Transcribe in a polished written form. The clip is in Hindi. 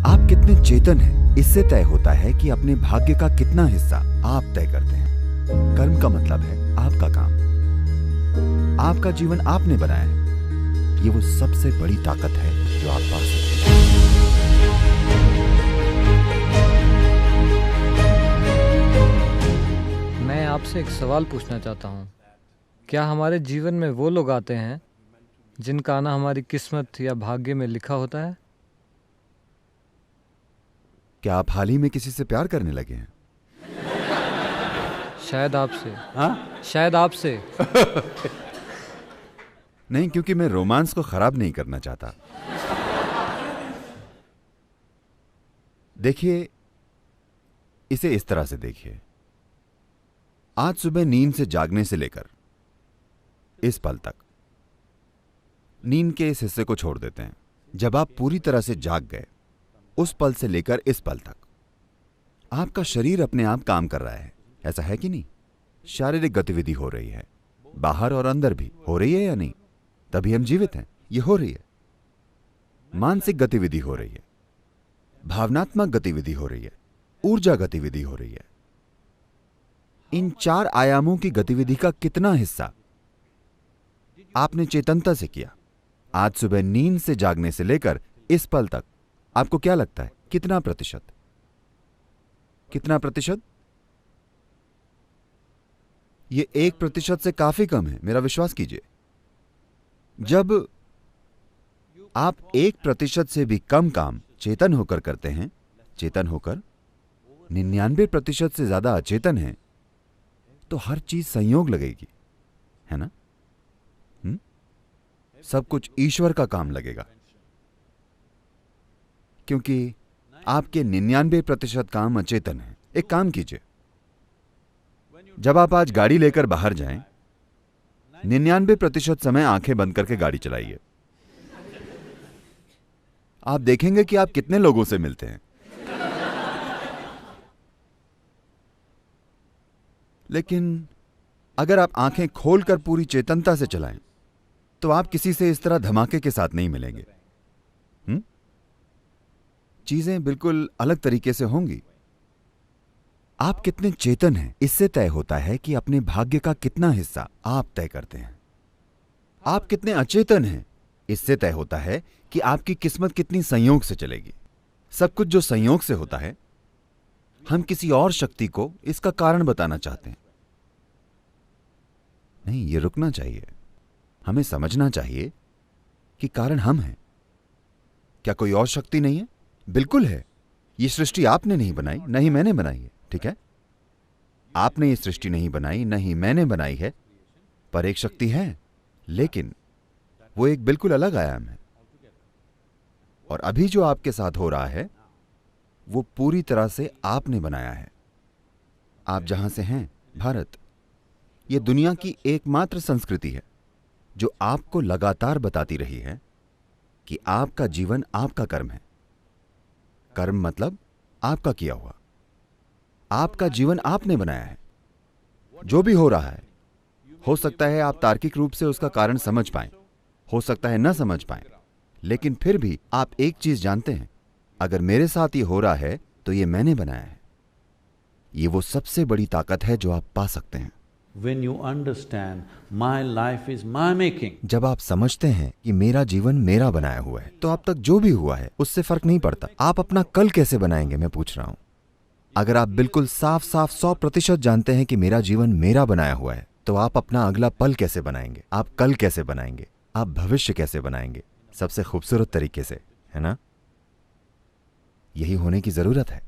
आप कितने चेतन हैं, इससे तय होता है कि अपने भाग्य का कितना हिस्सा आप तय करते हैं। कर्म का मतलब है आपका काम, आपका जीवन आपने बनाया है। ये वो सबसे बड़ी ताकत है जो आप पा सकते हैं। मैं आपसे एक सवाल पूछना चाहता हूँ। क्या हमारे जीवन में वो लोग आते हैं जिनका आना हमारी किस्मत या भाग्य में लिखा होता है? क्या आप हाल ही में किसी से प्यार करने लगे हैं? शायद आपसे। हाँ? शायद आपसे। नहीं, क्योंकि मैं रोमांस को खराब नहीं करना चाहता। देखिए, इसे इस तरह से देखिए। आज सुबह नींद से जागने से लेकर इस पल तक, नींद के इस हिस्से को छोड़ देते हैं। जब आप पूरी तरह से जाग गए, उस पल से लेकर इस पल तक आपका शरीर अपने आप काम कर रहा है, ऐसा है कि नहीं? शारीरिक गतिविधि हो रही है, बाहर और अंदर भी हो रही है या नहीं? तभी हम जीवित हैं। ये हो रही है। मानसिक गतिविधि हो रही है, भावनात्मक गतिविधि हो रही है, ऊर्जा गतिविधि हो रही है। इन 4 आयामों की गतिविधि का कितना हिस्सा आपने चेतनता से किया? आज सुबह नींद से जागने से लेकर इस पल तक आपको क्या लगता है, कितना प्रतिशत? कितना प्रतिशत? ये 1% से काफी कम है, मेरा विश्वास कीजिए। जब आप 1% से भी कम काम चेतन होकर करते हैं, चेतन होकर 99% से ज्यादा अचेतन है, तो हर चीज संयोग लगेगी, है ना? सब कुछ ईश्वर का काम लगेगा, क्योंकि आपके 99% काम अचेतन है। एक काम कीजिए, जब आप आज गाड़ी लेकर बाहर जाएं, 99% समय आंखें बंद करके गाड़ी चलाइए। आप देखेंगे कि आप कितने लोगों से मिलते हैं। लेकिन अगर आप आंखें खोलकर पूरी चेतनता से चलाएं, तो आप किसी से इस तरह धमाके के साथ नहीं मिलेंगे। चीजें बिल्कुल अलग तरीके से होंगी। आप कितने चेतन हैं, इससे तय होता है कि अपने भाग्य का कितना हिस्सा आप तय करते हैं। आप कितने अचेतन हैं, इससे तय होता है कि आपकी किस्मत कितनी संयोग से चलेगी। सब कुछ जो संयोग से होता है, हम किसी और शक्ति को इसका कारण बताना चाहते हैं। नहीं, ये रुकना चाहिए। हमें समझना चाहिए कि कारण हम हैं। क्या कोई और शक्ति नहीं है? बिल्कुल है। ये सृष्टि आपने नहीं बनाई, न ही मैंने बनाई है, ठीक है? आपने ये सृष्टि नहीं बनाई, न ही मैंने बनाई है, पर एक शक्ति है, लेकिन वो एक बिल्कुल अलग आयाम है। और अभी जो आपके साथ हो रहा है, वो पूरी तरह से आपने बनाया है। आप जहां से हैं, भारत, ये दुनिया की एकमात्र संस्कृति है जो आपको लगातार बताती रही है कि आपका जीवन आपका कर्म है। कर्म मतलब आपका किया हुआ। आपका जीवन आपने बनाया है। जो भी हो रहा है, हो सकता है आप तार्किक रूप से उसका कारण समझ पाएं, हो सकता है न समझ पाएं, लेकिन फिर भी आप एक चीज जानते हैं, अगर मेरे साथ ये हो रहा है तो ये मैंने बनाया है। ये वो सबसे बड़ी ताकत है जो आप पा सकते हैं। When you understand, my life is my making. जब आप समझते हैं कि मेरा जीवन मेरा बनाया हुआ है, तो अब तक जो भी हुआ है उससे फर्क नहीं पड़ता। आप अपना कल कैसे बनाएंगे, मैं पूछ रहा हूं। अगर आप बिल्कुल साफ साफ 100% जानते हैं कि मेरा जीवन मेरा बनाया हुआ है, तो आप अपना अगला पल कैसे बनाएंगे, आप कल कैसे बनाएंगे, आप भविष्य कैसे बनाएंगे, सबसे खूबसूरत तरीके से, है ना? यही होने की जरूरत है।